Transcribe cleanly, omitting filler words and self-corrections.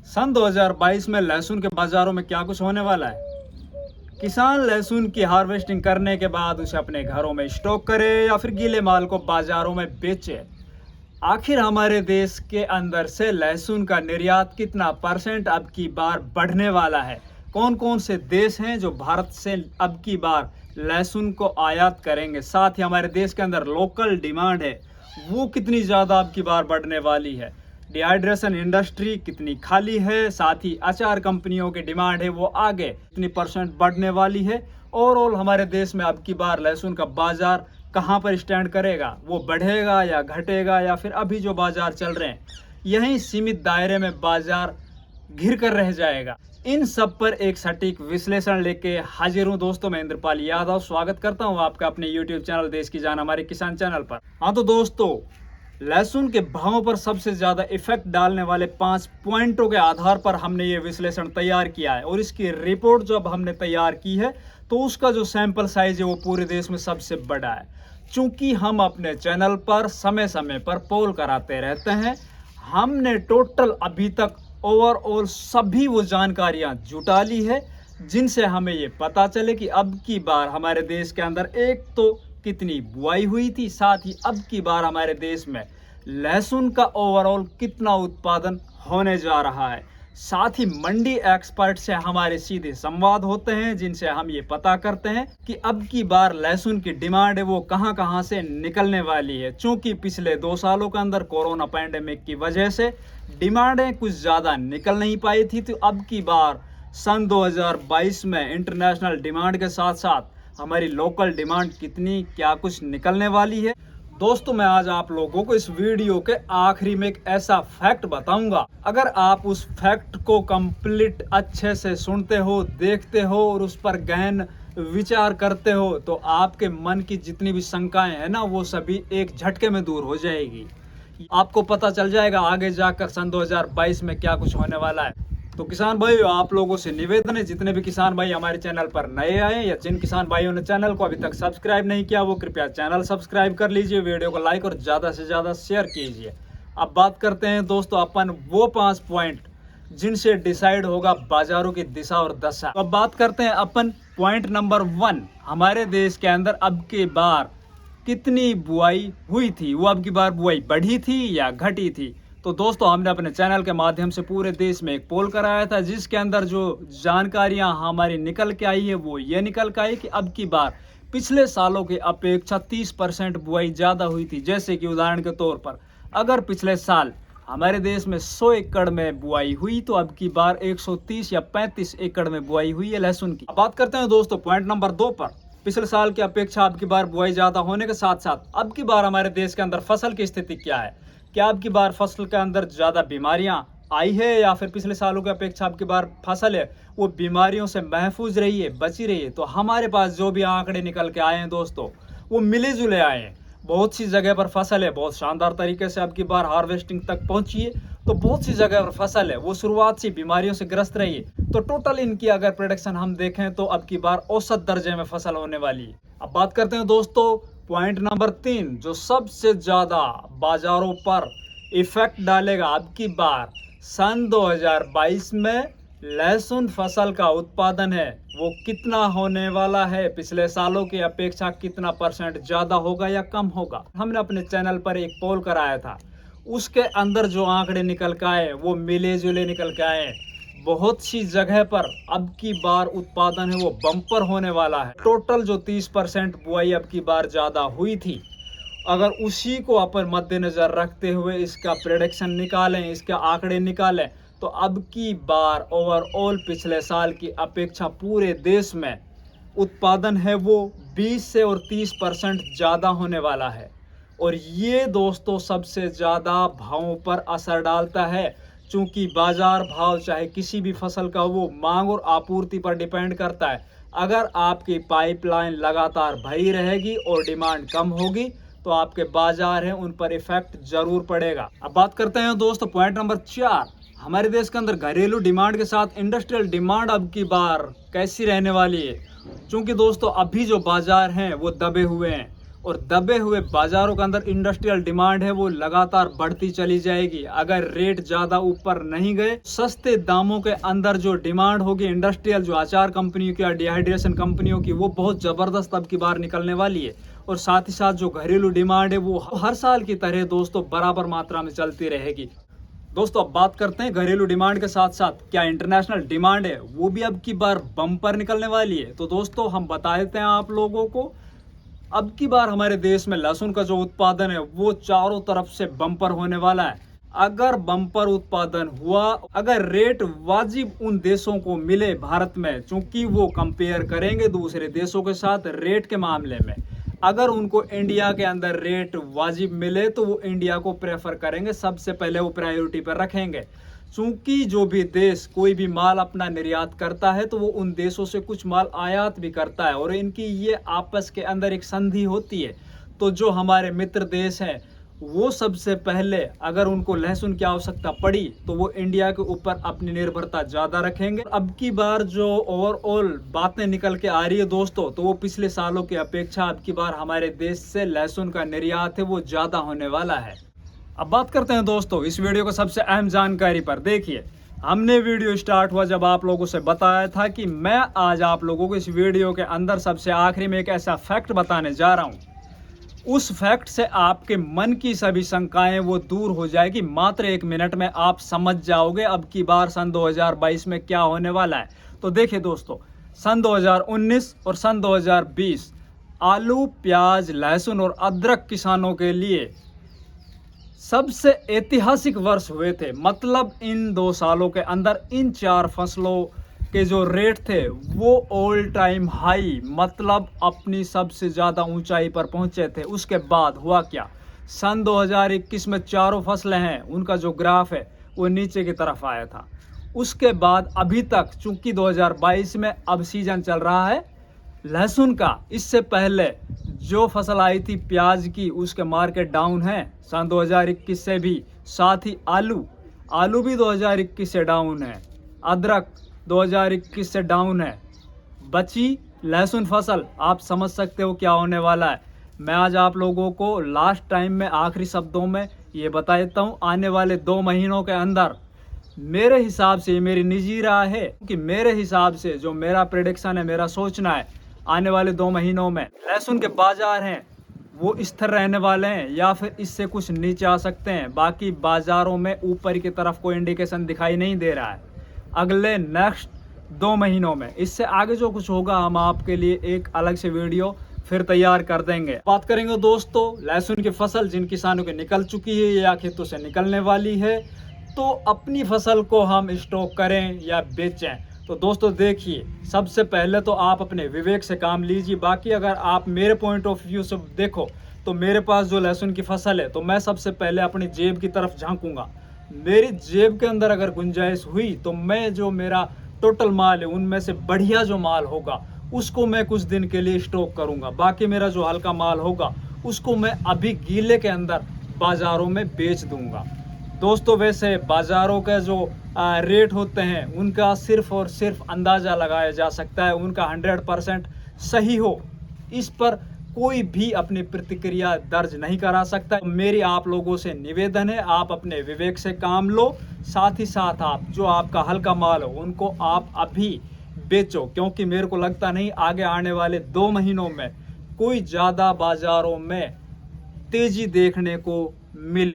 सन 2022 में लहसुन के बाजारों में क्या कुछ होने वाला है। किसान लहसुन की हार्वेस्टिंग करने के बाद उसे अपने घरों में स्टॉक करे या फिर गीले माल को बाजारों में बेचे। आखिर हमारे देश के अंदर से लहसुन का निर्यात कितना परसेंट अब की बार बढ़ने वाला है। कौन कौन से देश हैं जो भारत से अब की बार लहसुन को आयात करेंगे। साथ ही हमारे देश के अंदर लोकल डिमांड है वो कितनी ज़्यादा अब की बार बढ़ने वाली है। डिहाइड्रेशन इंडस्ट्री कितनी खाली है। साथ ही अचार कंपनियों की डिमांड है वो आगे कितनी परसेंट बढ़ने वाली है। ओवरऑल हमारे देश में अब की बार लहसुन का बाजार कहाँ पर स्टैंड करेगा, वो बढ़ेगा या घटेगा या फिर अभी जो बाजार चल रहे हैं यहीं सीमित दायरे में बाजार घिर कर रह जाएगा। इन सब पर एक सटीक विश्लेषण लेके हाजिर हूँ दोस्तों। मैं इंद्रपाल यादव स्वागत करता हूँ आपका अपने YouTube चैनल देश की जान हमारे किसान चैनल पर। हाँ तो दोस्तों, लहसुन के भावों पर सबसे ज्यादा इफेक्ट डालने वाले 5 पॉइंटों के आधार पर हमने ये विश्लेषण तैयार किया है और इसकी रिपोर्ट जब हमने तैयार की है तो उसका जो सैंपल साइज है वो पूरे देश में सबसे बड़ा है। चूंकि हम अपने चैनल पर समय समय पर पोल कराते रहते हैं, हमने टोटल अभी तक ओवरऑल सभी वो जानकारियां जुटा ली है जिनसे हमें ये पता चले कि अब की बार हमारे देश के अंदर एक तो कितनी बुआई हुई थी, साथ ही अब की बार हमारे देश में लहसुन का ओवरऑल कितना उत्पादन होने जा रहा है। साथ ही मंडी एक्सपर्ट से हमारे सीधे संवाद होते हैं जिनसे हम ये पता करते हैं कि अब की बार लहसुन की डिमांड है वो कहां से निकलने वाली है। चूंकि पिछले 2 सालों के अंदर कोरोना पैंडेमिक की वजह से डिमांडें कुछ ज़्यादा निकल नहीं पाई थी, तो अब की बार सन 2022 में इंटरनेशनल डिमांड के साथ साथ हमारी लोकल डिमांड कितनी क्या कुछ निकलने वाली है। दोस्तों, मैं आज आप लोगों को इस वीडियो के आखिरी में एक ऐसा फैक्ट बताऊंगा, अगर आप उस फैक्ट को कंप्लीट अच्छे से सुनते हो, देखते हो और उस पर गहन विचार करते हो तो आपके मन की जितनी भी शंकाएं हैं ना वो सभी एक झटके में दूर हो जाएगी। आपको पता चल जाएगा आगे जाकर सन 2022 में क्या कुछ होने वाला है। तो किसान भाइयों, आप लोगों से निवेदन है, जितने भी किसान भाई हमारे चैनल पर नए आए या जिन किसान भाइयों ने चैनल को अभी तक सब्सक्राइब नहीं किया वो कृपया चैनल सब्सक्राइब कर लीजिए, वीडियो को लाइक और ज़्यादा से ज़्यादा शेयर कीजिए। अब बात करते हैं दोस्तों अपन वो 5 पॉइंट जिनसे डिसाइड होगा बाजारों की दिशा और दशा। तो अब बात करते हैं अपन पॉइंट नंबर 1, हमारे देश के अंदर अब की बार कितनी बुआई हुई थी, वो अब की बार बुआई बढ़ी थी या घटी थी। तो दोस्तों, हमने अपने चैनल के माध्यम से पूरे देश में एक पोल कराया था जिसके अंदर जो जानकारियां हमारी निकल के आई है वो ये निकल के आई कि अब की बार पिछले सालों की अपेक्षा 30% बुआई ज़्यादा हुई थी। जैसे कि उदाहरण के तौर पर अगर पिछले साल हमारे देश में 100 एकड़ में बुआई हुई तो अब की बार 130 या 35 एकड़ में बुआई हुई है लहसुन की। अब बात करते हैं दोस्तों पॉइंट नंबर 2 पर। पिछले साल की अपेक्षा अब की बार बुआई ज़्यादा होने के साथ साथ अब की बार हमारे देश के अंदर फसल की स्थिति क्या है। क्या अब की बार फसल के अंदर ज़्यादा बीमारियां आई है या फिर पिछले सालों की अपेक्षा अब की बार फसल है वो बीमारियों से महफूज रही है, बची रही है। तो हमारे पास जो भी आंकड़े निकल के आए हैं दोस्तों वो मिले जुले आए हैं। बहुत सी जगह पर फसल है बहुत शानदार तरीके से अब की बार हार्वेस्टिंग तक पहुंची है, तो बहुत सी जगह पर फसल है वो शुरुआत से बीमारियों से ग्रस्त रही है। तो टोटल इनकी अगर प्रोडक्शन हम देखें तो अब की बार औसत दर्जे में फसल होने वाली है। अब बात करते हैं दोस्तों पॉइंट नंबर 3 जो सबसे ज़्यादा बाजारों पर इफेक्ट डालेगा अब की बार सन 2022 में लहसुन फसल का उत्पादन है वो कितना होने वाला है, पिछले सालों की अपेक्षा कितना परसेंट ज़्यादा होगा या कम होगा। हमने अपने चैनल पर एक पोल कराया था, उसके अंदर जो आंकड़े निकल के आए वो मिले जुले निकल के आए। बहुत सी जगह पर अब की बार उत्पादन है वो बम्पर होने वाला है। टोटल जो 30% बुआई अब की बार ज़्यादा हुई थी, अगर उसी को अपन मद्देनज़र रखते हुए इसका प्रेडिक्शन निकालें, इसके आंकड़े निकालें तो अब की बार ओवरऑल पिछले साल की अपेक्षा पूरे देश में उत्पादन है वो 20 से और 30% ज़्यादा होने वाला है। और ये दोस्तों सबसे ज़्यादा भावों पर असर डालता है, चूँकि बाज़ार भाव चाहे किसी भी फसल का वो मांग और आपूर्ति पर डिपेंड करता है। अगर आपकी पाइपलाइन लगातार भरी रहेगी और डिमांड कम होगी तो आपके बाजार हैं उन पर इफेक्ट जरूर पड़ेगा। अब बात करते हैं दोस्तों पॉइंट नंबर 4, हमारे देश के अंदर घरेलू डिमांड के साथ इंडस्ट्रियल डिमांड अब की बार कैसी रहने वाली है। क्योंकि दोस्तों अभी जो बाजार हैं वो दबे हुए हैं और दबे हुए बाजारों के अंदर इंडस्ट्रियल डिमांड है वो लगातार बढ़ती चली जाएगी। अगर रेट ज़्यादा ऊपर नहीं गए, सस्ते दामों के अंदर जो डिमांड होगी इंडस्ट्रियल, जो अचार कंपनियों की या डिहाइड्रेशन कंपनियों की, वो बहुत ज़बरदस्त अब की बार निकलने वाली है। और साथ ही साथ जो घरेलू डिमांड है वो हर साल की तरह दोस्तों बराबर मात्रा में चलती रहेगी। दोस्तों अब बात करते हैं घरेलू डिमांड के साथ साथ क्या इंटरनेशनल डिमांड है वो भी अब की बार बम्पर निकलने वाली है। तो दोस्तों हम बता देते हैं आप लोगों को, अब की बार हमारे देश में लहसुन का जो उत्पादन है वो चारों तरफ से बम्पर होने वाला है। अगर बम्पर उत्पादन हुआ, अगर रेट वाजिब उन देशों को मिले भारत में, चूंकि वो कंपेयर करेंगे दूसरे देशों के साथ रेट के मामले में, अगर उनको इंडिया के अंदर रेट वाजिब मिले तो वो इंडिया को प्रेफर करेंगे, सबसे पहले वो प्रायोरिटी पर रखेंगे। चूंकि जो भी देश कोई भी माल अपना निर्यात करता है तो वो उन देशों से कुछ माल आयात भी करता है और इनकी ये आपस के अंदर एक संधि होती है। तो जो हमारे मित्र देश हैं वो सबसे पहले अगर उनको लहसुन की आवश्यकता पड़ी तो वो इंडिया के ऊपर अपनी निर्भरता ज़्यादा रखेंगे। अब की बार जो ओवरऑल बातें निकल के आ रही है दोस्तों, तो वो पिछले सालों की अपेक्षा अब की बार हमारे देश से लहसुन का निर्यात है वो ज़्यादा होने वाला है। अब बात करते हैं दोस्तों इस वीडियो को सबसे अहम जानकारी पर। देखिए, हमने वीडियो स्टार्ट हुआ जब आप लोगों से बताया था कि मैं आज आप लोगों को इस वीडियो के अंदर सबसे आखिरी में एक ऐसा फैक्ट बताने जा रहा हूं, उस फैक्ट से आपके मन की सभी शंकाएं वो दूर हो जाएगी। मात्र 1 मिनट में आप समझ जाओगे अब की बार सन 2022 में क्या होने वाला है। तो देखिए दोस्तों, सन 2019 और सन 2020 आलू, प्याज, लहसुन और अदरक किसानों के लिए सबसे ऐतिहासिक वर्ष हुए थे। मतलब इन 2 सालों के अंदर इन 4 फसलों के जो रेट थे वो ऑल टाइम हाई, मतलब अपनी सबसे ज़्यादा ऊंचाई पर पहुंचे थे। उसके बाद हुआ क्या, सन 2021 में चारों फसलें हैं उनका जो ग्राफ है वो नीचे की तरफ आया था। उसके बाद अभी तक, चूंकि 2022 में अब सीजन चल रहा है लहसुन का, इससे पहले जो फसल आई थी प्याज की उसके मार्केट डाउन है सन 2021 से भी। साथ ही आलू भी 2021 से डाउन है, अदरक 2021 से डाउन है। बची लहसुन फसल, आप समझ सकते हो क्या होने वाला है। मैं आज आप लोगों को लास्ट टाइम में आखिरी शब्दों में ये बता देता हूँ, आने वाले 2 महीनों के अंदर मेरे हिसाब से, मेरी निजी राय है कि मेरे हिसाब से जो मेरा प्रेडिक्शन है, मेरा सोचना है, आने वाले 2 महीनों में लहसुन के बाजार हैं वो स्थिर रहने वाले हैं या फिर इससे कुछ नीचे आ सकते हैं। बाकी बाजारों में ऊपर की तरफ कोई इंडिकेशन दिखाई नहीं दे रहा है अगले नेक्स्ट 2 महीनों में। इससे आगे जो कुछ होगा हम आपके लिए एक अलग से वीडियो फिर तैयार कर देंगे। बात करेंगे दोस्तों लहसुन की फसल जिन किसानों की निकल चुकी है या खेतों से निकलने वाली है, तो अपनी फसल को हम स्टॉक करें या बेचें। तो दोस्तों देखिए, सबसे पहले तो आप अपने विवेक से काम लीजिए। बाकी अगर आप मेरे पॉइंट ऑफ व्यू से देखो तो मेरे पास जो लहसुन की फसल है तो मैं सबसे पहले अपनी जेब की तरफ झांकूंगा। मेरी जेब के अंदर अगर गुंजाइश हुई तो मैं जो मेरा टोटल माल है उनमें से बढ़िया जो माल होगा उसको मैं कुछ दिन के लिए स्टॉक करूंगा। बाकी मेरा जो हल्का माल होगा उसको मैं अभी गीले के अंदर बाजारों में बेच दूंगा। दोस्तों वैसे बाज़ारों का जो रेट होते हैं उनका सिर्फ और सिर्फ अंदाज़ा लगाया जा सकता है, उनका 100% सही हो इस पर कोई भी अपनी प्रतिक्रिया दर्ज नहीं करा सकता। मेरी आप लोगों से निवेदन है, आप अपने विवेक से काम लो। साथ ही साथ आप जो आपका हल्का माल हो उनको आप अभी बेचो, क्योंकि मेरे को लगता नहीं आगे आने वाले 2 महीनों में कोई ज़्यादा बाज़ारों में तेज़ी देखने को मिल